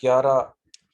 11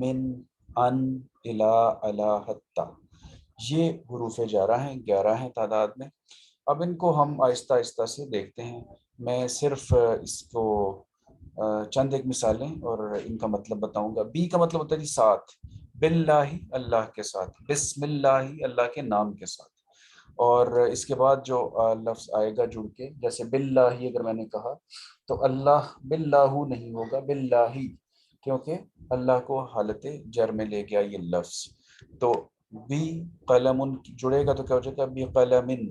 من، ان، الا، الا، حتی، یہ حروف جارہ ہیں، 11 ہیں تعداد میں۔ اب ان کو ہم آہستہ آہستہ سے دیکھتے ہیں۔ میں صرف اس کو چند ایک مثالیں اور ان کا مطلب بتاؤں گا۔ بی کا مطلب ہوتا ہے جی ساتھ، باللہ اللہ کے ساتھ، بسم اللہ اللہ کے نام کے ساتھ، اور اس کے بعد جو لفظ آئے گا جڑ کے، جیسے باللہ اگر میں نے کہا تو اللہ باللہ نہیں ہوگا، باللہ، کیونکہ اللہ کو حالت جر میں لے گیا یہ لفظ۔ تو بی قلم جڑے گا تو کیا ہو جائے گا، بی قلمن،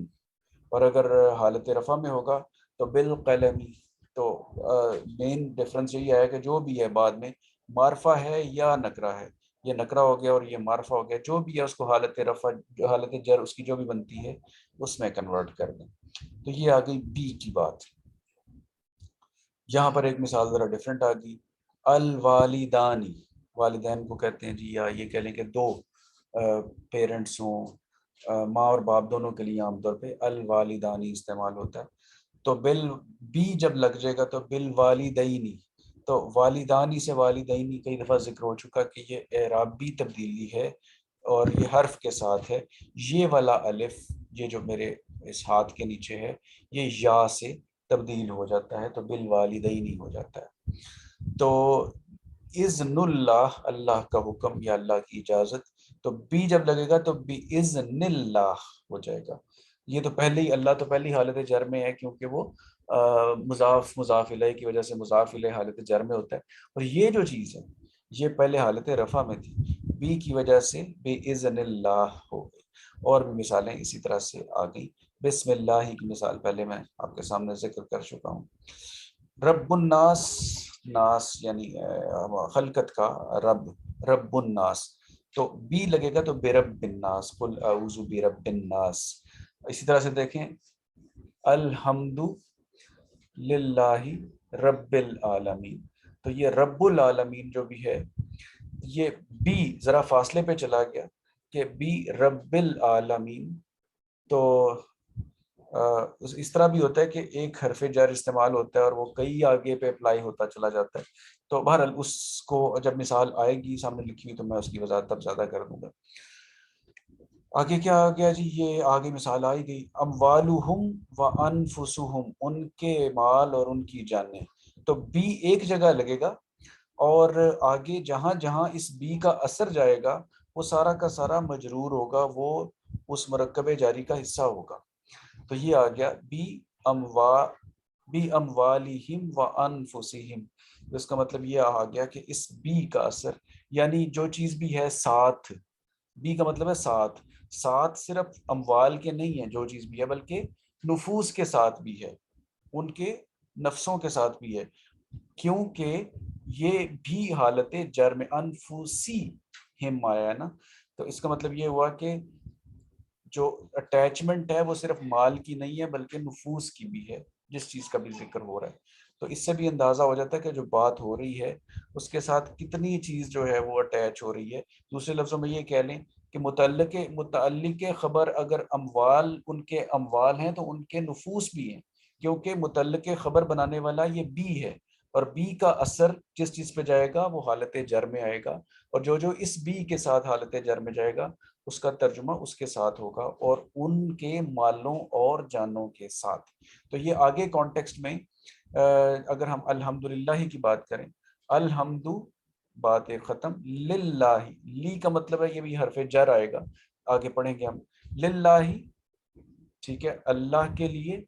اور اگر حالت رفع میں ہوگا تو بالقلمی۔ تو مین ڈفرنس یہی ہے کہ جو بھی ہے بعد میں معرفہ ہے یا نکرہ ہے، یہ نکرہ ہو گیا اور یہ معرفہ ہو گیا، جو بھی ہے اس کو حالت رفع، حالت جر اس کی جو بھی بنتی ہے اس میں کنورٹ کر دیں۔ تو یہ آ گئی بی کی بات۔ یہاں پر ایک مثال ذرا ڈفرینٹ آ گئی، الوالدانی، والدین کو کہتے ہیں جی، یا یہ کہہ لیں کہ دو پیرنٹس ہوں، ماں اور باپ دونوں کے لیے عام طور پہ الوالدانی استعمال ہوتا ہے۔ تو بی جب لگ جائے گا تو بالوالدینی، تو والدانی سے والدینی کئی دفعہ ذکر ہو چکا کہ یہ اعرابی تبدیلی ہے اور یہ حرف کے ساتھ ہے۔ یہ والا الف، یہ جو میرے اس ہاتھ کے نیچے ہے، یہ یا سے تبدیل ہو جاتا ہے تو بالوالدینی ہو جاتا ہے۔ تو اذن اللہ، اللہ کا حکم یا اللہ کی اجازت، تو بی جب لگے گا تو بی اذن اللہ ہو جائے گا۔ یہ تو پہلے ہی، اللہ تو پہلی حالت جر میں ہے کیونکہ وہ مضاف الیہ کی وجہ سے مضاف الیہ حالت جر میں ہوتا ہے، اور یہ جو چیز ہے یہ پہلے حالت رفع میں تھی، بی کی وجہ سے بے اذن اللہ ہو گئی۔ اور بھی مثالیں اسی طرح سے آ گئی۔ بسم اللہ کی مثال پہلے میں آپ کے سامنے ذکر کر چکا ہوں۔ رب الناس، ناس یعنی خلقت کا رب، رب الناس، تو بی لگے گا تو برب الناس، قل اعوذ برب الناس۔ اسی طرح سے دیکھیں الحمد للہ رب العالمین، تو یہ رب العالمین جو بھی ہے، یہ بی ذرا فاصلے پہ چلا گیا کہ بی رب العالمین، تو اس طرح بھی ہوتا ہے کہ ایک حرف جر استعمال ہوتا ہے اور وہ کئی آگے پہ اپلائی ہوتا چلا جاتا ہے۔ تو بہرحال اس کو جب مثال آئے گی سامنے لکھی ہوئی تو میں اس کی وضاحت تب زیادہ کر دوں گا۔ آگے کیا آ گیا جی، یہ آگے مثال آئی گئی، اموالہم وانفسہم، ان کے مال اور ان کی جانیں، تو بی ایک جگہ لگے گا اور آگے جہاں جہاں اس بی کا اثر جائے گا وہ سارا کا سارا مجرور ہوگا، وہ اس مرکب جاری کا حصہ ہوگا۔ تو یہ آ گیا بی اموالہم وانفسہم، اس کا مطلب یہ آ گیا کہ اس بی کا اثر، یعنی جو چیز بھی ہے ساتھ، بی کا مطلب ہے ساتھ، ساتھ صرف اموال کے نہیں ہے جو چیز بھی ہے بلکہ نفوس کے ساتھ بھی ہے، ان کے نفسوں کے ساتھ بھی ہے، کیونکہ یہ بھی حالت جر میں انفسی ہم آیا ہے نا، تو اس کا مطلب یہ ہوا کہ جو اٹیچمنٹ ہے وہ صرف مال کی نہیں ہے بلکہ نفوس کی بھی ہے، جس چیز کا بھی ذکر ہو رہا ہے۔ تو اس سے بھی اندازہ ہو جاتا ہے کہ جو بات ہو رہی ہے اس کے ساتھ کتنی چیز جو ہے وہ اٹیچ ہو رہی ہے۔ دوسرے لفظوں میں یہ کہہ لیں کہ متعلق خبر اگر اموال، ان کے اموال ہیں تو ان کے نفوس بھی ہیں، کیونکہ متعلق خبر بنانے والا یہ بی ہے، اور بی کا اثر جس چیز پہ جائے گا وہ حالت جر میں آئے گا، اور جو جو اس بی کے ساتھ حالت جر میں جائے گا اس کا ترجمہ اس کے ساتھ ہوگا، اور ان کے مالوں اور جانوں کے ساتھ۔ تو یہ آگے کانٹیکسٹ میں اگر ہم الحمدللہ کی بات کریں، الحمد بات ایک ختم، للہ، لی کا مطلب ہے یہ بھی حرف جر آئے گا، آگے پڑھیں گے ہم، للہ، ٹھیک ہے، اللہ کے لیے،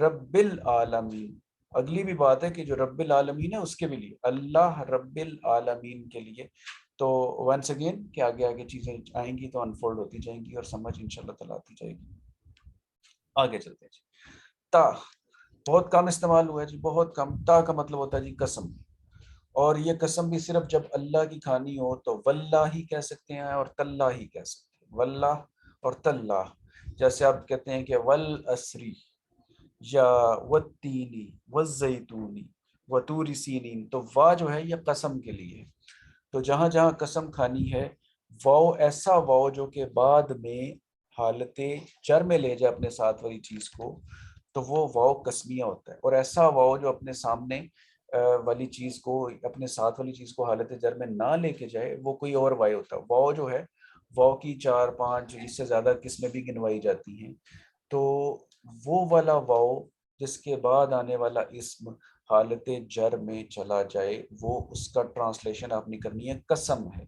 رب العالمین، اگلی بھی بات ہے کہ جو رب العالمین ہے اس کے بھی لیے، اللہ رب العالمین کے لیے۔ تو ونس اگین کہ آگے آگے چیزیں آئیں گی تو انفولڈ ہوتی جائیں گی اور سمجھ انشاءاللہ تعالیٰ آتی جائے گی۔ آگے چلتے ہیں جی، تا بہت کم استعمال ہوا ہے جی، بہت کم۔ تا کا مطلب ہوتا ہے جی قسم، اور یہ قسم بھی صرف جب اللہ کی کھانی ہو تو واللہ ہی کہہ سکتے ہیں اور تاللہ ہی کہہ سکتے ہیں، واللہ اور تاللہ، جیسے آپ کہتے ہیں کہ والعصری یا والتینی والزیتونی وطور سینین، تو وا جو ہے یہ قسم کے لیے ہے۔ تو جہاں جہاں قسم کھانی ہے، واو ایسا واو جو کہ بعد میں حالت جر میں لے جائے اپنے ساتھ والی چیز کو، تو وہ واو قسمیہ ہوتا ہے، اور ایسا واو جو اپنے سامنے والی چیز کو، اپنے ساتھ والی چیز کو حالت جر میں نہ لے کے جائے، وہ کوئی اور واو ہوتا ہے. واو جو ہے، واو کی 4 5 اس سے زیادہ قسمیں بھی گنوائی جاتی ہیں. تو وہ والا واو جس کے بعد آنے والا اسم حالت جر میں چلا جائے، وہ اس کا ٹرانسلیشن آپ نے کرنی ہے قسم ہے.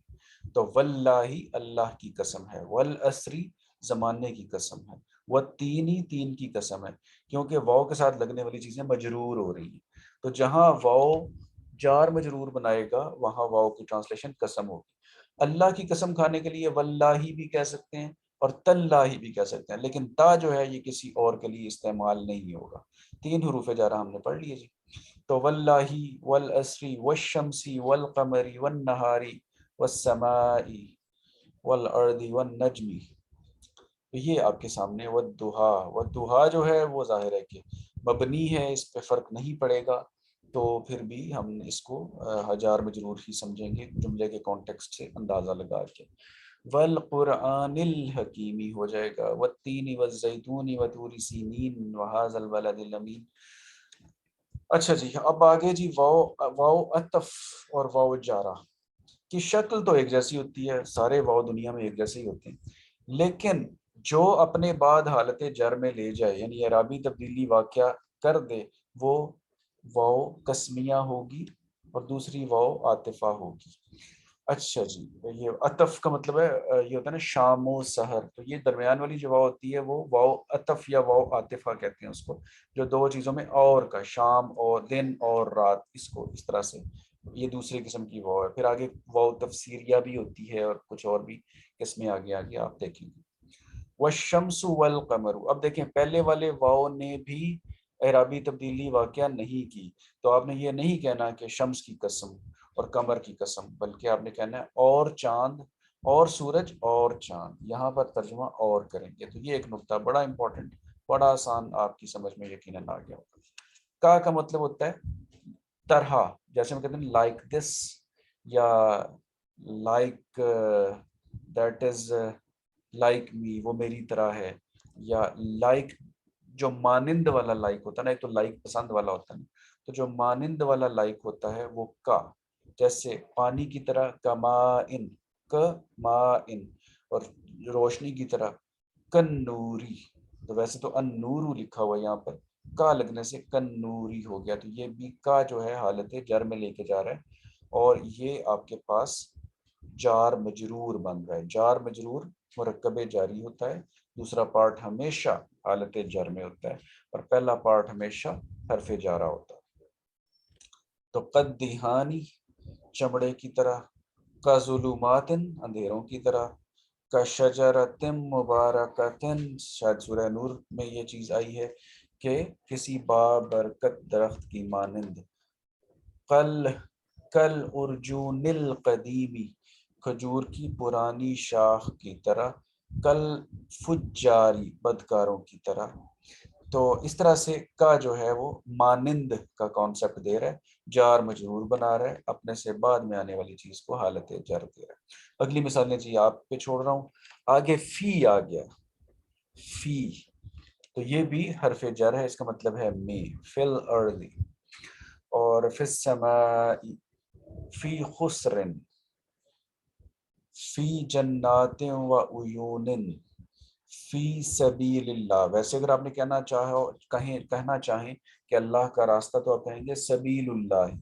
تو واللہ اللہ کی قسم ہے، والعصری زمانے کی قسم ہے، والتینی تین کی قسم ہے. کیونکہ واو کے ساتھ لگنے والی چیزیں مجرور ہو رہی ہیں، تو جہاں واو جار مجرور بنائے گا وہاں واو کی ٹرانسلیشن قسم ہوگی. اللہ کی قسم کھانے کے لیے واللہ بھی کہہ سکتے ہیں اور تاللہ بھی کہہ سکتے ہیں، لیکن تا جو ہے یہ کسی اور کے لیے استعمال نہیں ہوگا. 3 حروف جارہ ہم نے پڑھ لیے جی. تو واللہ والعصری والشمسی والقمری والنہاری والسماء والارض والنجم. تو یہ آپ کے سامنے والضحیٰ. والضحیٰ جو ہے وہ ظاہر ہے کہ مبنی ہے، اس پہ فرق نہیں پڑے گا، تو پھر بھی ہم اس کو جار مجرور ہی سمجھیں گے جملے کے کانٹیکسٹ سے اندازہ لگا کے. والقرآن الحکیمی ہو جائے گا، والتین والزیتون وطور سینین وہذا البلد الامین. اچھا جی، اب آگے جی واو عطف اور واو جارہ کی شکل تو ایک جیسی ہوتی ہے، سارے واو دنیا میں ایک جیسے ہی ہوتے ہیں، لیکن جو اپنے بعد حالت جر میں لے جائے یعنی اعرابی تبدیلی واقعہ کر دے، وہ واو قسمیہ ہوگی اور دوسری واو عاطفہ ہوگی. اچھا جی، یہ عطف کا مطلب ہے یہ ہوتا ہے نا شام و سحر، تو یہ درمیان والی جو واو ہوتی ہے وہ واو عطف یا واو عاطفہ کہتے ہیں اس کو، جو 2 چیزوں میں اور کا، شام اور دن اور رات، اس کو اس طرح سے، یہ دوسری قسم کی واو ہے. پھر آگے واو تفسیریہ بھی ہوتی ہے اور کچھ اور بھی قسمیں آگے آگے آپ دیکھیں گے. والشمس والقمر، اب دیکھیں پہلے والے واو نے بھی اعرابی تبدیلی واقعہ نہیں کی، تو آپ نے یہ نہیں کہنا کہ شمس کی قسم اور قمر کی قسم، بلکہ آپ نے کہنا ہے اور چاند اور سورج اور چاند. یہاں پر ترجمہ اور کریں گے. تو یہ ایک نقطہ بڑا امپورٹنٹ، بڑا آسان آپ کی سمجھ میں یقیناً آ گیا ہوگا. کا مطلب ہوتا ہے طرح، جیسے ہم کہتے ہیں لائک دس، یا like that is like me, وہ میری طرح ہے، یا لائک جو مانند والا لائک ہوتا ہے نا، ایک تو لائک پسند والا ہوتا ہے نا، تو جو مانند والا لائک ہوتا ہے وہ کا، جیسے پانی کی طرح کمائن، کمائن، اور روشنی کی طرح کنوری. تو ویسے تو النور لکھا ہوا یہاں پر، کا لگنے سے کنوری ہو گیا. تو یہ بھی کا جو ہے حالت جر میں لے کے جا رہا ہے، اور یہ آپ کے پاس جار مجرور بن رہا ہے. جار مجرور مرکب جاری ہوتا ہے، دوسرا پارٹ ہمیشہ حالت جر میں ہوتا ہے، اور پہلا پارٹ ہمیشہ حرف جارہ ہوتا ہے. تو قد دہانی چمڑے کی طرح، کا ظلمات اندھیروں کی طرح، کا شجرۃ مبارکۃ، شاید سورہ نور میں یہ چیز آئی ہے کہ کسی بابرکت درخت کی مانند، کل ارجون القدیمی، کھجور کی پرانی شاخ کی طرح، کل فجاری، بدکاروں کی طرح. تو اس طرح سے کا جو ہے وہ مانند کا کانسیپٹ دے رہا ہے، جار مجرور بنا رہا ہے، اپنے سے بعد میں آنے والی چیز کو حالت جر دے رہا ہے. اگلی مثالیں جی آپ پہ چھوڑ رہا ہوں. آگے فی آ گیا، فی، تو یہ بھی حرف جر ہے، اس کا مطلب ہے میں، فی الارض، اور فی السماء، فی خسر، فی جنات و عیون، فی سبیل اللہ. ویسے اگر آپ نے کہنا چاہیں کہ اللہ کا راستہ، تو آپ کہیں گے سبیل اللہ،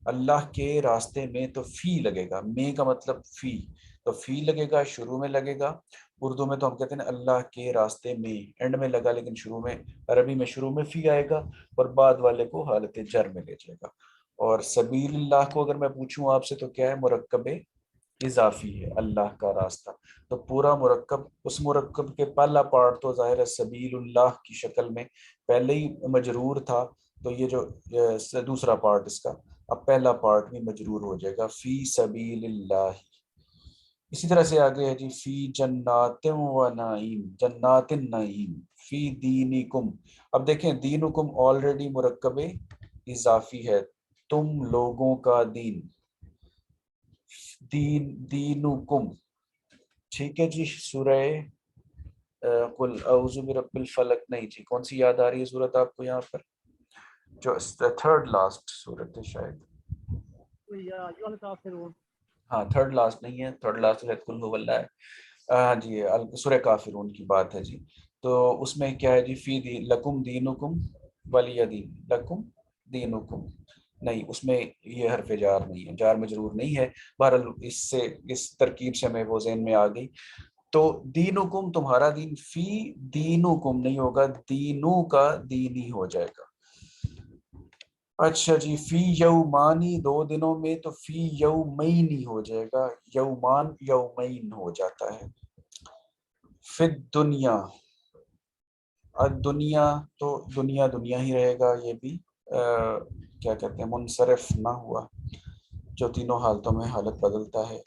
اللہ کے راستے میں. تو فی لگے گا، میں کا مطلب فی، تو فی لگے گا، شروع میں لگے گا. اردو میں تو ہم کہتے ہیں اللہ کے راستے میں، اینڈ میں لگا، لیکن شروع میں، عربی میں شروع میں فی آئے گا اور بعد والے کو حالت جر میں لے جائے گا. اور سبیل اللہ کو اگر میں پوچھوں آپ سے تو کیا ہے؟ مرکب اضافی ہے، اللہ کا راستہ. تو پورا مرکب، اس مرکب کے پہلا پارٹ تو ظاہر ہے سبیل اللہ کی شکل میں پہلے ہی مجرور تھا، تو یہ جو دوسرا پارٹ اس کا، اب پہلا پارٹ بھی مجرور ہو جائے گا، فی سبیل اللہ. اسی طرح سے آگے ہے جی فی جنات و نعیم، جنات النعیم، فی دینکم. اب دیکھیں دینکم آلریڈی مرکب اضافی ہے، تم لوگوں کا دین، دینکم. ٹھیک ہے جی. سورہ قل اعوذ برب الفلق نہیں جی، کون سی یاد آ رہی ہے صورت آپ کو یہاں پر؟ جو تھرڈ لاسٹ صورت ہے شاید، ہاں تھرڈ لاسٹ نہیں ہے، تھرڈ لاسٹ قل هو اللہ ہے، ہاں جی سورہ کافرون کی بات ہے جی. تو اس میں کیا ہے جی، فی دی لکم دینکم ولی دین، لکم دینکم نہیں، اس میں یہ حرف جار نہیں ہے، جار مجرور نہیں ہے. بہرحال اس سے اس ترکیب سے ہمیں وہ ذہن میں آ گئی. تو دینکم تمہارا دین، فی دینکم نہیں ہوگا، دینوں کا دینی ہو جائے گا. اچھا جی، فی یومانی 2 دنوں میں، تو فی یومینی ہو جائے گا، یومان یومین ہو جاتا ہے. فی دنیا، دنیا تو دنیا دنیا ہی رہے گا، یہ بھی کیا کہتے ہیں منصرف نہ ہوا، جو تینوں حالتوں میں حالت بدلتا ہے.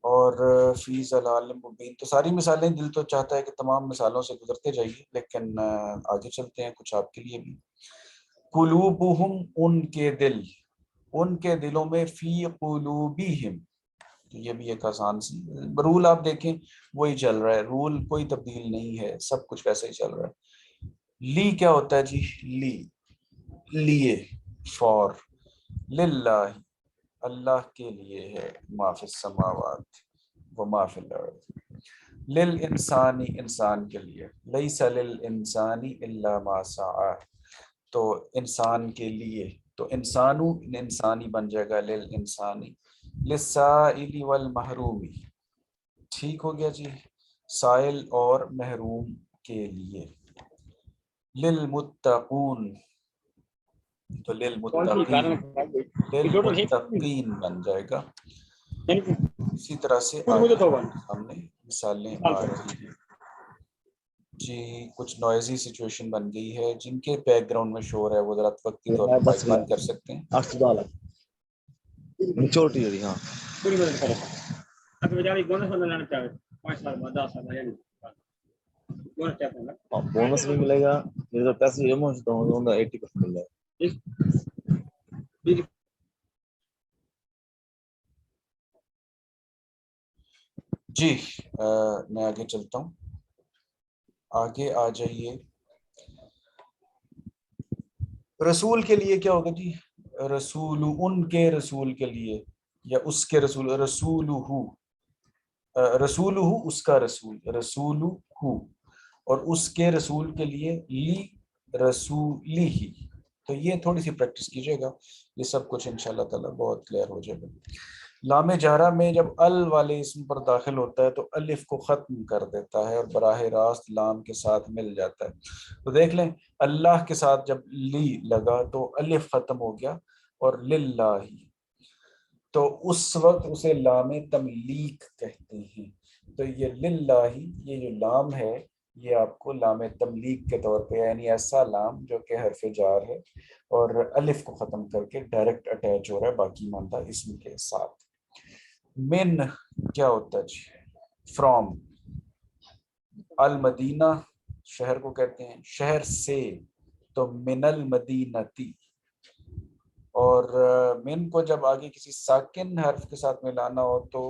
اور فی ضلال مبین، تو ساری مثالیں دل تو چاہتا ہے کہ تمام مثالوں سے گزرتے جائیے، لیکن آگے چلتے ہیں کچھ آپ کے لیے بھی. قلوبہم ان کے دل، ان کے دلوں میں، فی قلوبہم، تو یہ بھی ایک آسان سی رول آپ دیکھیں وہی چل رہا ہے، رول کوئی تبدیل نہیں ہے، سب کچھ ویسے ہی چل رہا ہے. لی کیا ہوتا ہے جی، لی لیے، فور، للہ اللہ کے لیے ہے، ما فی السماوات و ما فی الارض، للانسانی انسان کے لیے، لیس للانسانی الا ما سعی، تو انسان کے لیے، تو انسانو انسانی بن جائے گا، للانسانی، للسائل والمحرومی، ٹھیک ہو گیا جی، سائل اور محروم کے لیے. للمتقون، تو للمتقین، للمتقین بن جائے گا. اسی طرح سے آگے ہمیں مثالیں آ رہی ہیں جی. کچھ نوائزی سچویشن بن گئی ہے، جن کے بیک گراؤنڈ میں شور ہے وہ ذرا وقتی طور پر مائک بند کر سکتے ہیں. بونس بھی ملے گا، میرے تو پیسے یہ مجھتا ہوں 80% مل جائے گا. جی میں آگے چلتا ہوں، آگے آ جائیے. رسول کے لیے کیا ہوگا جی، رسول، ان کے رسول کے لیے، یا اس کے رسول، رسول ہو، رسول ہو اس کا رسول، رسول ہو، اور اس کے رسول کے لیے لی رسولی ہی. تو یہ تھوڑی سی پریکٹس کیجیے گا، یہ سب کچھ انشاءاللہ تعالی بہت کلیئر ہو جائے گا. لام جارہ میں جب ال والے اسم پر داخل ہوتا ہے تو الف کو ختم کر دیتا ہے اور براہ راست لام کے ساتھ مل جاتا ہے. تو دیکھ لیں اللہ کے ساتھ جب لی لگا تو الف ختم ہو گیا، اور للہ، تو اس وقت اسے لام تملیک کہتے ہیں. تو یہ للہ، یہ جو لام ہے یہ آپ کو لام تملیک کے طور پہ، یعنی ایسا لام جو کہ حرف جار ہے اور الف کو ختم کر کے ڈائریکٹ اٹیچ ہو رہا ہے باقی ماندہ اسم کے ساتھ. من کیا ہوتا ہے جی، فرام، المدینہ شہر کو کہتے ہیں، شہر سے، تو من المدینتی. اور من کو جب آگے کسی ساکن حرف کے ساتھ ملانا ہو تو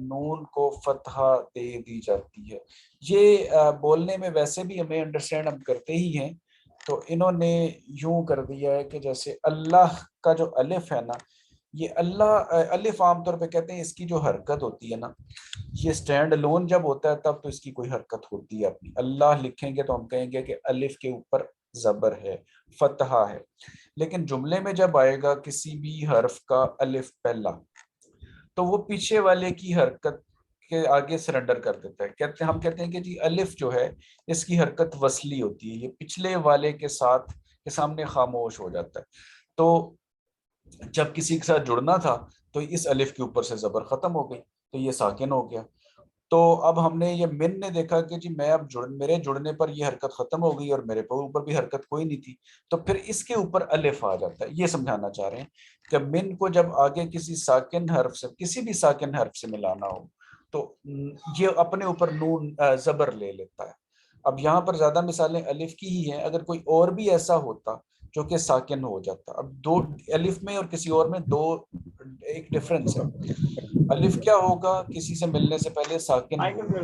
نون کو فتحہ دے دی جاتی ہے. یہ بولنے میں ویسے بھی ہمیں انڈرسٹینڈ ہم کرتے ہی ہیں، تو انہوں نے یوں کر دیا ہے کہ جیسے اللہ کا جو الف ہے نا، یہ اللہ الف عام طور پہ کہتے ہیں اس کی جو حرکت ہوتی ہے نا، یہ سٹینڈ لون جب ہوتا ہے تب تو اس کی کوئی حرکت ہوتی ہے اپنی. اللہ لکھیں گے تو ہم کہیں گے کہ الف کے اوپر زبر ہے، فتحہ ہے. لیکن جملے میں جب آئے گا کسی بھی حرف کا الف پہلا، تو وہ پیچھے والے کی حرکت کے آگے سرنڈر کر دیتا ہے. ہم کہتے ہیں کہ جی الف جو ہے اس کی حرکت وصلی ہوتی ہے، یہ پچھلے والے کے ساتھ کے سامنے خاموش ہو جاتا ہے. تو جب کسی کے ساتھ جڑنا تھا تو اس الف کے اوپر سے زبر ختم ہو گئی، تو یہ ساکن ہو گیا. تو اب ہم نے یہ من نے دیکھا کہ جی میں اب میرے جڑنے پر یہ حرکت ختم ہو گئی اور میرے اوپر بھی حرکت کوئی نہیں تھی، تو پھر اس کے اوپر الف آ جاتا ہے. یہ سمجھانا چاہ رہے ہیں کہ من کو جب آگے کسی ساکن حرف سے، کسی بھی ساکن حرف سے ملانا ہو تو یہ اپنے اوپر نون زبر لے لیتا ہے. اب یہاں پر زیادہ مثالیں الف کی ہی ہیں، اگر کوئی اور بھی ایسا ہوتا جو کہ ساکن ہو جاتا. اب دو الف میں اور کسی اور میں دو ایک ڈفرنس ہے. الف کیا ہوگا، کسی سے ملنے سے پہلے ساکن ہوگا.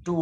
2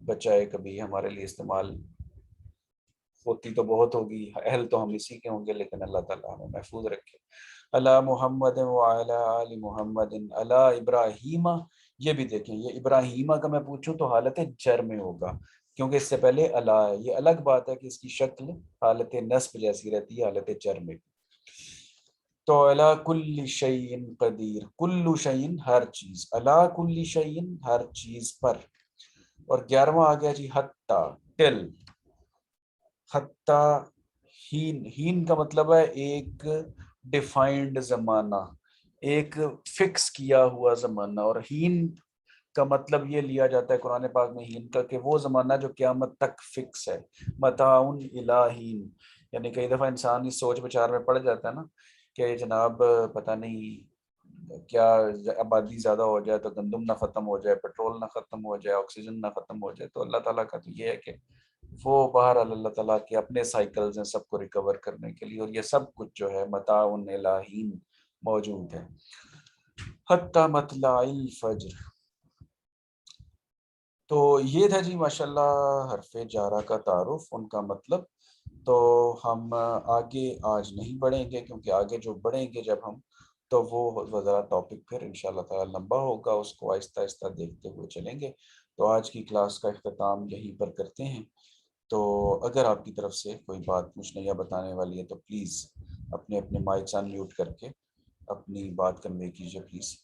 بچائے کبھی ہمارے لیے استعمال ہوتی تو بہت ہوگی، اہل تو ہم اسی کے ہوں گے، لیکن اللہ تعالیٰ ہمیں محفوظ رکھے۔ اللہ محمد وعلی آل محمد علی ابراہیم، یہ بھی دیکھیں، یہ ابراہیمہ کا میں پوچھوں تو حالت جر میں ہوگا، کیونکہ اس سے پہلے اللہ ہے۔ یہ الگ بات ہے کہ اس کی شکل حالت نصب جیسی رہتی ہے حالت جر میں۔ تو علی کل شیء قدیر، کل شیء ہر چیز، علی کل شیء ہر چیز پر۔ اور 11واں آ گیا جی حتی، ٹل، حتی ہین، ہین کا مطلب ہے ایک ڈیفائنڈ زمانہ، ایک فکس کیا ہوا زمانہ، اور ہین کا مطلب یہ لیا جاتا ہے قرآن پاک میں ہین کا کہ وہ زمانہ جو قیامت تک فکس ہے، متاعن الی ہین، یعنی کئی دفعہ انسان اس سوچ بچار میں پڑ جاتا ہے نا کہ جناب پتہ نہیں کیا آبادی زیادہ ہو جائے تو گندم نہ ختم ہو جائے، پیٹرول نہ ختم ہو جائے، آکسیجن نہ ختم ہو جائے، تو اللہ تعالیٰ کا تو یہ ہے کہ وہ بہرحال اللہ تعالیٰ کے اپنے سائیکلز ہیں سب کو ریکور کرنے کے لیے، اور یہ سب کچھ جو ہے متاعن الی حین موجود ہے۔ حتی مطلع الفجر، تو یہ تھا جی ماشاءاللہ حرف جارہ کا تعارف، ان کا مطلب۔ تو ہم آگے آج نہیں بڑھیں گے، کیونکہ آگے جو بڑھیں گے جب ہم تو وہ ذرا ٹاپک پھر انشاءاللہ تعالی لمبا ہوگا، اس کو آہستہ آہستہ دیکھتے ہوئے چلیں گے۔ تو آج کی کلاس کا اختتام یہیں پر کرتے ہیں۔ تو اگر آپ کی طرف سے کوئی بات پوچھنے یا بتانے والی ہے تو پلیز اپنے مائکس ان میوٹ کر کے اپنی بات کنوے کیجیے پلیز۔